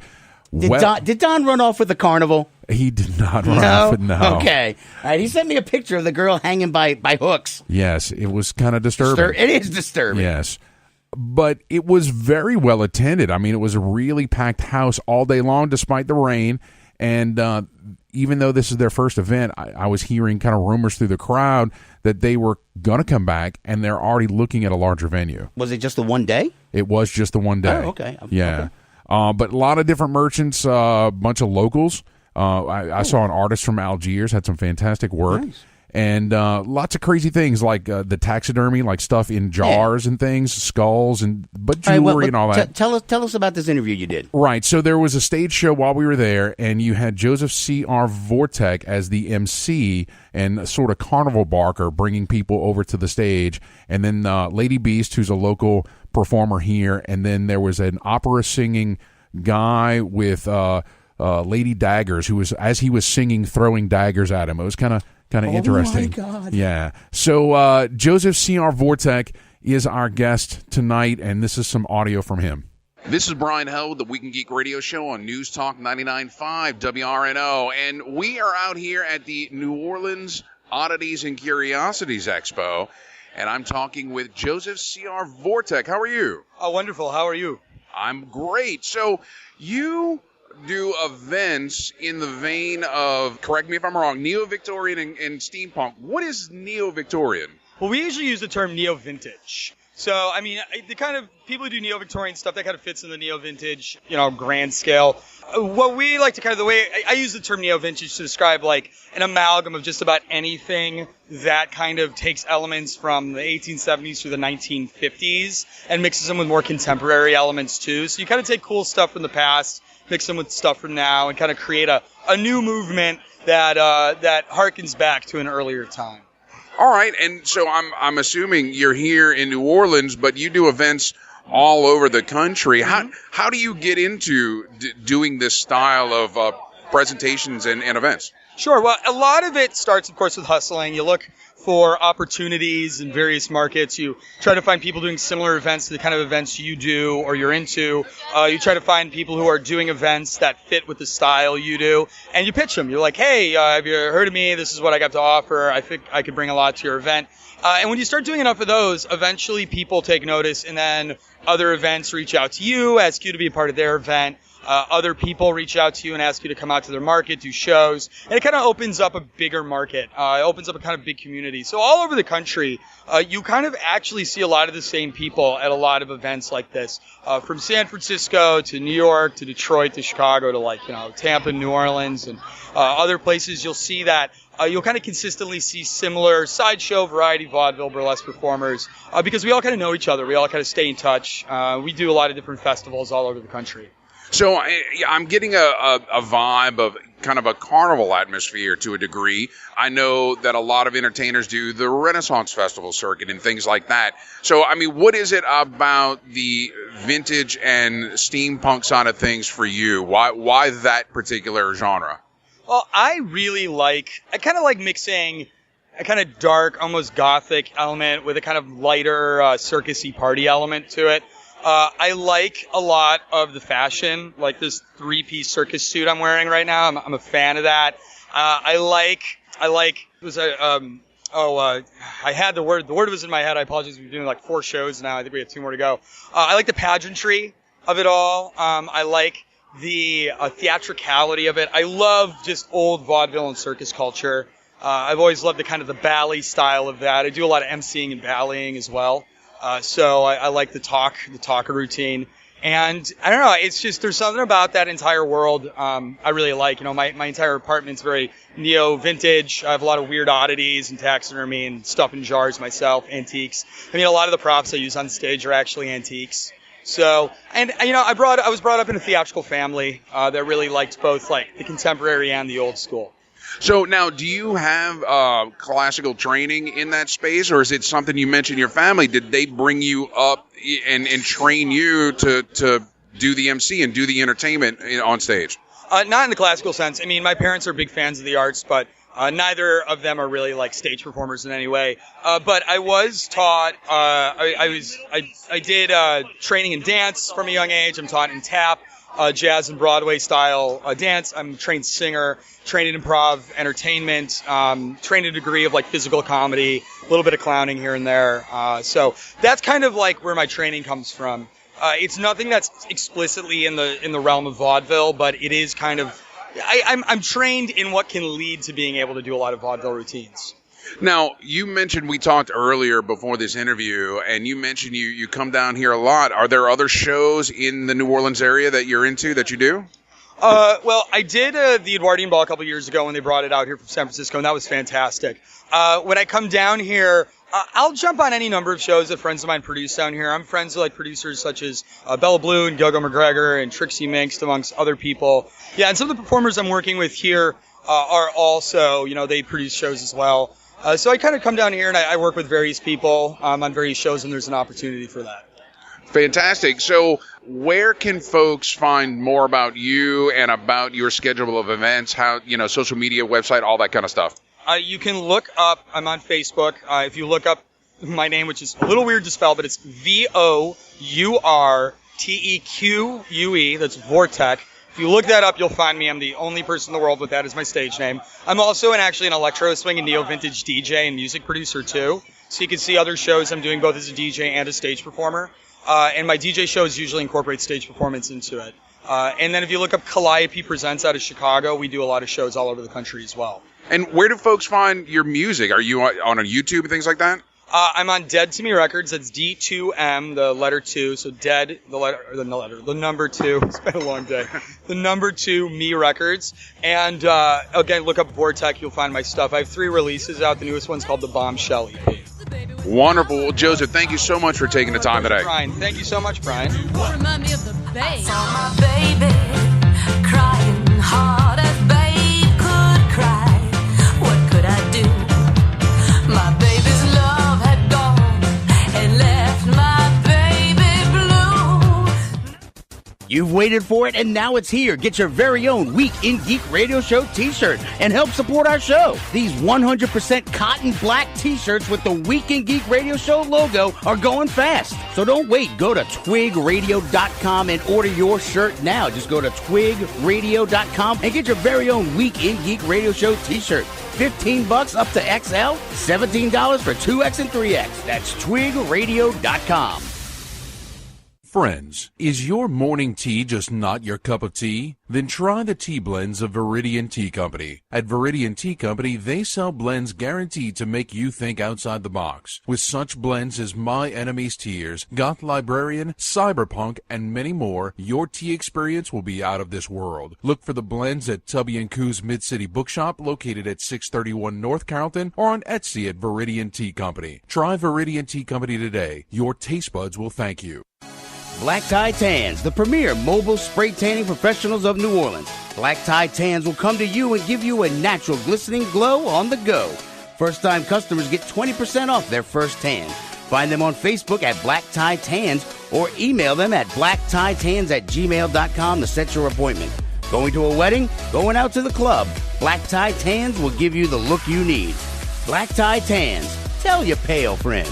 Did Don run off with the carnival? He did not run off with no. Okay. All right. He sent me a picture of the girl hanging by hooks. Yes, it was kind of disturbing. It is disturbing. Yes. But it was very well attended. I mean, it was a really packed house all day long despite the rain. And even though this is their first event, I was hearing kind of rumors through the crowd that they were going to come back, and they're already looking at a larger venue. Was it just the one day? It was just the one day. Oh, okay. Yeah. Okay. But a lot of different merchants, a bunch of locals. I saw an artist from Algiers, had some fantastic work. Nice. And lots of crazy things like the taxidermy, like stuff in jars and things, skulls, but jewelry and all that. Tell us about this interview you did. Right. So there was a stage show while we were there, and you had Joseph CR Vourteque as the MC and a sort of carnival barker bringing people over to the stage. And then Lady Beast, who's a local performer here. And then there was an opera singing guy with Lady Daggers, who was, as he was singing, throwing daggers at him. It was kind of interesting. Oh, my God. Yeah. So Joseph CR Vourteque is our guest tonight, and this is some audio from him. This is Brian Held with the Week in Geek radio show on News Talk 99.5 WRNO, and we are out here at the New Orleans Oddities and Curiosities Expo, and I'm talking with Joseph CR Vourteque. How are you? Oh, wonderful. How are you? I'm great. So you do events in the vein of, correct me if I'm wrong, neo-Victorian and steampunk. What is neo-Victorian? Well, we usually use the term neo-vintage. So, I mean, the kind of people who do neo-Victorian stuff, that kind of fits in the neo-vintage, grand scale. What we like to the way I use the term neo-vintage to describe like an amalgam of just about anything that kind of takes elements from the 1870s through the 1950s and mixes them with more contemporary elements too. So you kind of take cool stuff from the past, mix them with stuff from now, and kind of create a new movement that harkens back to an earlier time. All right, and so I'm assuming you're here in New Orleans, but you do events all over the country. Mm-hmm. How do you get into doing this style of presentations and events? Sure. Well, a lot of it starts, of course, with hustling. You look for opportunities in various markets. You try to find people doing similar events to the kind of events you do or you're into. You try to find people who are doing events that fit with the style you do, and you pitch them. You're like, hey, have you heard of me? This is what I got to offer. I think I could bring a lot to your event. And when you start doing enough of those, eventually people take notice, and then other events reach out to you, ask you to be a part of their event. Other people reach out to you and ask you to come out to their market, do shows, and it kind of opens up a bigger market. It opens up a kind of big community. So all over the country, you kind of actually see a lot of the same people at a lot of events like this, from San Francisco to New York to Detroit to Chicago to Tampa, New Orleans, and other places. You'll see that. You'll kind of consistently see similar sideshow, variety, vaudeville, burlesque performers because we all kind of know each other. We all kind of stay in touch. We do a lot of different festivals all over the country. So I'm getting a vibe of kind of a carnival atmosphere to a degree. I know that a lot of entertainers do the Renaissance Festival circuit and things like that. So, I mean, what is it about the vintage and steampunk side of things for you? Why that particular genre? Well, I kind of like mixing a kind of dark, almost gothic element with a kind of lighter circusy party element to it. I like a lot of the fashion, like this 3-piece circus suit I'm wearing right now. I'm a fan of that. I had the word was in my head. I apologize. We're doing like 4 shows now. I think we have 2 more to go. I like the pageantry of it all. I like the theatricality of it. I love just old vaudeville and circus culture. I've always loved the kind of the ballet style of that. I do a lot of emceeing and balleting as well. So I like the talker routine. And I don't know, it's just, there's something about that entire world I really like. My entire apartment's very neo-vintage. I have a lot of weird oddities and taxidermy and stuff in jars myself, antiques. I mean, a lot of the props I use on stage are actually antiques. So, and I was brought up in a theatrical family that really liked both like the contemporary and the old school. So now, do you have classical training in that space, or is it something you mentioned your family? Did they bring you up and train you to do the MC and do the entertainment on stage? Not in the classical sense. I mean, my parents are big fans of the arts, but neither of them are really like stage performers in any way. But I was taught. I did training in dance from a young age. I'm taught in tap. jazz and Broadway style dance. I'm a trained singer, trained in improv, entertainment, trained in a degree of like physical comedy, a little bit of clowning here and there. So that's kind of like where my training comes from. It's nothing that's explicitly in the realm of vaudeville, but it is kind of, I'm trained in what can lead to being able to do a lot of vaudeville routines. Now, you mentioned, we talked earlier before this interview, and you mentioned you come down here a lot. Are there other shows in the New Orleans area that you're into that you do? Well, I did the Edwardian Ball a couple years ago when they brought it out here from San Francisco, and that was fantastic. When I come down here, I'll jump on any number of shows that friends of mine produce down here. I'm friends with like producers such as Bella Blue and Go-Go McGregor and Trixie Minx, amongst other people. Yeah, and some of the performers I'm working with here are also, they produce shows as well. So I kind of come down here and I work with various people on various shows when there's an opportunity for that. Fantastic. So where can folks find more about you and about your schedule of events, how, social media, website, all that kind of stuff? You can look up, I'm on Facebook. If you look up my name, which is a little weird to spell, but it's Vourteque, that's Vourteque. If you look that up, you'll find me. I'm the only person in the world with that as my stage name. I'm also actually an electro swing and neo-vintage DJ and music producer, too. So you can see other shows I'm doing both as a DJ and a stage performer. And my DJ shows usually incorporate stage performance into it. And then if you look up Calliope Presents out of Chicago, we do a lot of shows all over the country as well. And where do folks find your music? Are you on a YouTube and things like that? I'm on Dead to Me Records. That's D2M, the letter 2. So Dead, the number 2. It's been a long day. The number 2 Me Records. And again, look up Vourteque. You'll find my stuff. I have 3 releases out. The newest one's called the Bombshell EP. Wonderful. Well, Joseph, thank you so much for taking the time today. Brian, thank you so much, Brian. Remind me of the babe. Saw my baby crying hard as babe could cry. What could I do? My baby's love had gone and left my baby blue. You've waited for it, and now it's here. Get your very own Week in Geek Radio Show t-shirt and help support our show. These 100% cotton black t-shirts with the Week in Geek Radio Show logo are going fast. So don't wait. Go to twigradio.com and order your shirt now. Just go to twigradio.com and get your very own Week in Geek Radio Show t-shirt. $15 up to XL, $17 for 2X and 3X. That's twigradio.com. Friends, is your morning tea just not your cup of tea? Then try the tea blends of Viridian Tea Company. At Viridian Tea Company, they sell blends guaranteed to make you think outside the box. With such blends as My Enemy's Tears, Goth Librarian, Cyberpunk, and many more, your tea experience will be out of this world. Look for the blends at Tubby & Coo's Mid-City Bookshop, located at 631 North Carrollton, or on Etsy at Viridian Tea Company. Try Viridian Tea Company today. Your taste buds will thank you. Black Tie Tans, the premier mobile spray tanning professionals of New Orleans. Black Tie Tans will come to you and give you a natural glistening glow on the go. First-time customers get 20% off their first tan. Find them on Facebook at Black Tie Tans or email them at blacktieTans@gmail.com to set your appointment. Going to a wedding? Going out to the club? Black Tie Tans will give you the look you need. Black Tie Tans. Tell your pale friends.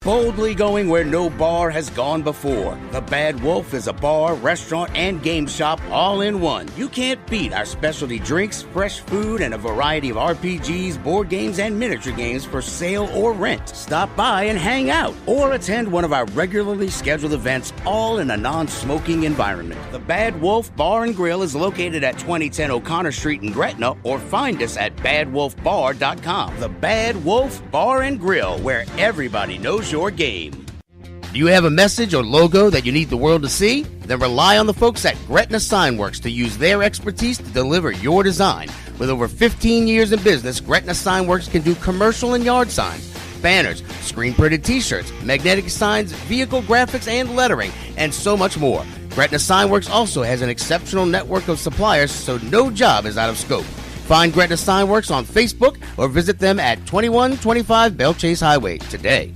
Boldly going where no bar has gone before. The Bad Wolf is a bar, restaurant, and game shop all in one. You can't beat our specialty drinks, fresh food, and a variety of RPGs, board games, and miniature games for sale or rent. Stop by and hang out, or attend one of our regularly scheduled events, all in a non-smoking environment. The Bad Wolf Bar and Grill is located at 2010 O'Connor Street in Gretna, or find us at badwolfbar.com. The Bad Wolf Bar and Grill, where everybody knows your game. Do you have a message or logo that you need the world to see? Then rely on the folks at Gretna Signworks to use their expertise to deliver your design. With over 15 years in business, Gretna Signworks can do commercial and yard signs, banners, screen-printed t-shirts, magnetic signs, vehicle graphics and lettering, and so much more. Gretna Signworks also has an exceptional network of suppliers, so no job is out of scope. Find Gretna Signworks on Facebook or visit them at 2125 Bell Chase Highway today.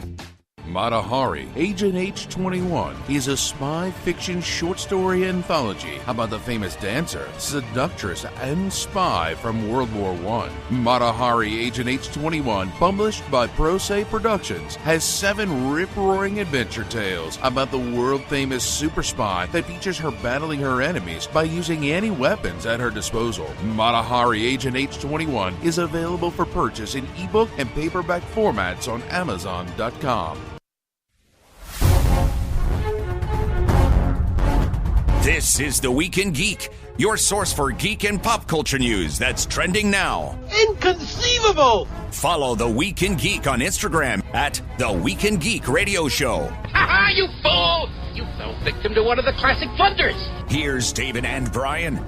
Mata Hari, Agent H21 is a spy fiction short story anthology about the famous dancer, seductress, and spy from World War I. Mata Hari, Agent H21, published by Pro Se Productions, has 7 rip-roaring adventure tales about the world-famous super spy that features her battling her enemies by using any weapons at her disposal. Mata Hari, Agent H21 is available for purchase in ebook and paperback formats on Amazon.com. This is The Week in Geek, your source for geek and pop culture news that's trending now. Inconceivable! Follow The Week in Geek on Instagram at The Week in Geek Radio Show. Ha ha, you fool! You fell victim to one of the classic blunders. Here's David and Brian.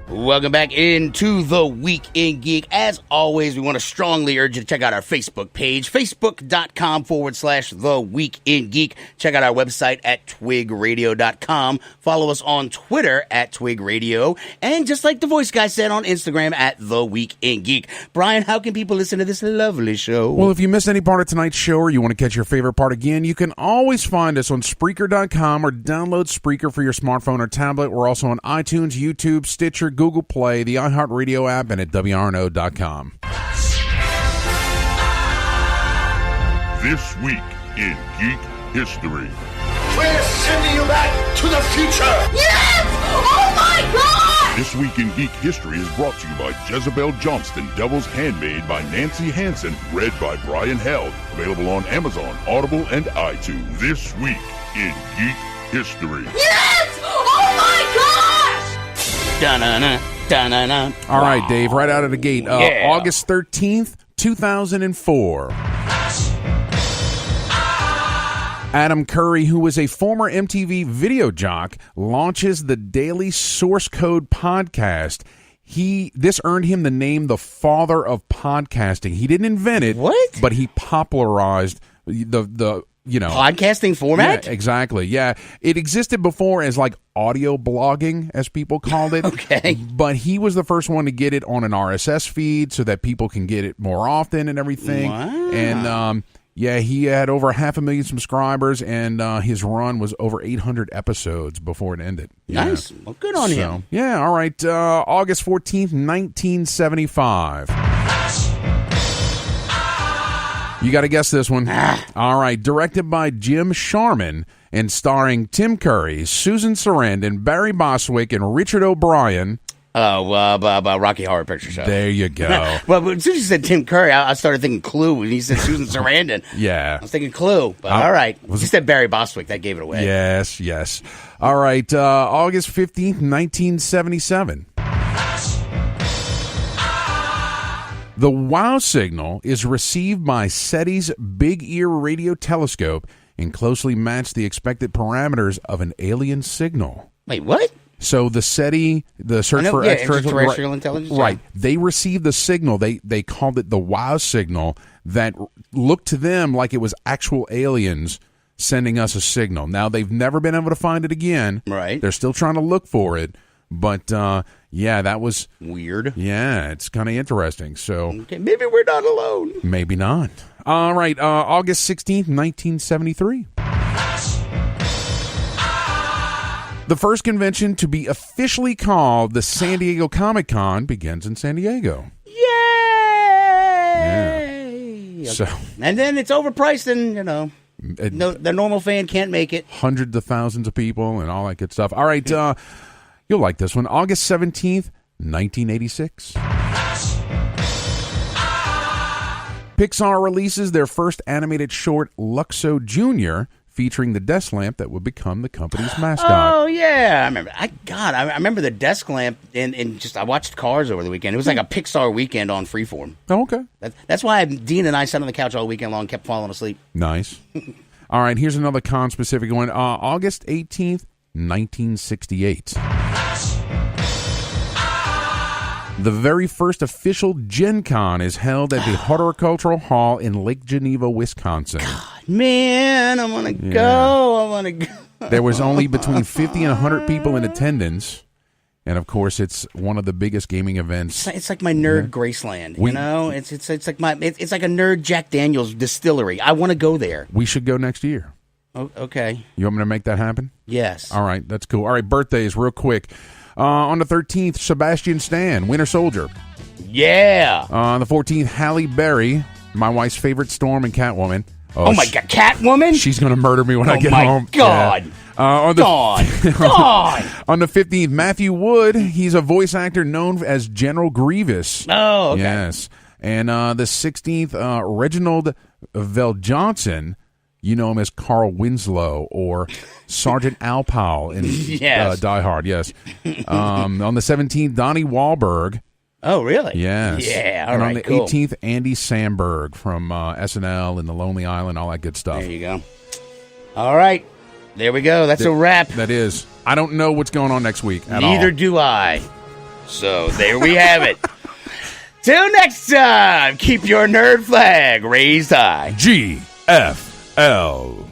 Welcome back into The Week in Geek. As always, we want to strongly urge you to check out our Facebook page, facebook.com/The Week in Geek. Check out our website at twigradio.com. Follow us on Twitter at twigradio. And just like the voice guy said, on Instagram at The Week in Geek. Brian, how can people listen to this lovely show? Well, if you missed any part of tonight's show or you want to catch your favorite part again, you can always find us on Spreaker.com or download Spreaker for your smartphone or tablet. We're also on iTunes, YouTube, Stitcher, Google Play, the iHeartRadio app, and at WRNO.com. This week in Geek History. We're sending you back to the future! Yes! Oh my God! This week in Geek History is brought to you by Jezebel Johnston, Devil's Handmaid by Nancy Hansen, read by Brian Held. Available on Amazon, Audible, and iTunes. This week in Geek History. Yes! Oh my gosh! Da-na-na, da-na-na. All right, Dave, right out of the gate. Yeah. August 13th, 2004. Adam Curry, who was a former MTV video jock, launches the Daily Source Code podcast. This earned him the name the father of podcasting. He didn't invent it, but he popularized the podcasting format? Yeah, exactly. Yeah. It existed before as like audio blogging, as people called it. Okay. But he was the first one to get it on an RSS feed so that people can get it more often and everything. Wow. And he had over 500,000 subscribers, and his run was over 800 episodes before it ended. Nice. Yeah. Well, good on him. Yeah, all right. August 14th, 1975. You got to guess this one. All right. Directed by Jim Sharman and starring Tim Curry, Susan Sarandon, Barry Bostwick, and Richard O'Brien. Rocky Horror Picture Show. There you go. Well, as soon as you said Tim Curry, I started thinking Clue. When he said Susan Sarandon, yeah, I was thinking Clue. But all right, you said Barry Bostwick. That gave it away. Yes. All right, August 15th, 1977. The WOW signal is received by SETI's Big Ear radio telescope and closely matched the expected parameters of an alien signal. Wait, what? So the SETI, the search for extraterrestrial intelligence, right? They received the signal. They called it the WOW signal that looked to them like it was actual aliens sending us a signal. Now they've never been able to find it again. Right? They're still trying to look for it, but yeah, that was weird. Yeah, it's kind of interesting. So okay, maybe we're not alone. Maybe not. All right, August 16th, 1973. The first convention to be officially called the San Diego Comic-Con begins in San Diego. Yay! Yeah. So, and then it's overpriced and, the normal fan can't make it. Hundreds of thousands of people and all that good stuff. All right, you'll like this one. August 17th, 1986. Pixar releases their first animated short, Luxo Jr., featuring the desk lamp that would become the company's mascot. Oh yeah, I remember. I remember the desk lamp, and just I watched Cars over the weekend. It was like a Pixar weekend on Freeform. Oh, okay. That's why Dean and I sat on the couch all weekend long, and kept falling asleep. Nice. All right, here's another con-specific one. August 18th, 1968. The very first official Gen Con is held at the Horticultural Hall in Lake Geneva, Wisconsin. God, man, I want to go. I want to go. There was only between 50 and 100 people in attendance, And of course, it's one of the biggest gaming events. It's like my nerd Graceland, you know. It's like it's like a nerd Jack Daniel's distillery. I want to go there. We should go next year. Oh, okay. You want me to make that happen? Yes. All right, that's cool. All right, birthdays, real quick. On the 13th, Sebastian Stan, Winter Soldier. Yeah. On the 14th, Halle Berry, my wife's favorite Storm and Catwoman. Oh my God, Catwoman? She's going to murder me when I get home. Oh my God. Yeah. On the 15th, Matthew Wood. He's a voice actor known as General Grievous. Oh, okay. Yes. And the 16th, Reginald Veljohnson. You know him as Carl Winslow or Sergeant Alpal in Yes. Die Hard. Yes. On the 17th, Donnie Wahlberg. Oh, really? Yes. Yeah, all and right, on the cool. 18th, Andy Samberg from SNL and The Lonely Island, all that good stuff. There you go. All right. There we go. That's a wrap. That is. I don't know what's going on next week at all. Neither do I. So there we have it. Till next time, keep your nerd flag raised high. GFL.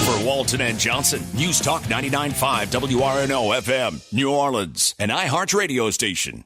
For Walton and Johnson, News Talk 99.5 WRNO FM, New Orleans, an iHeart radio station.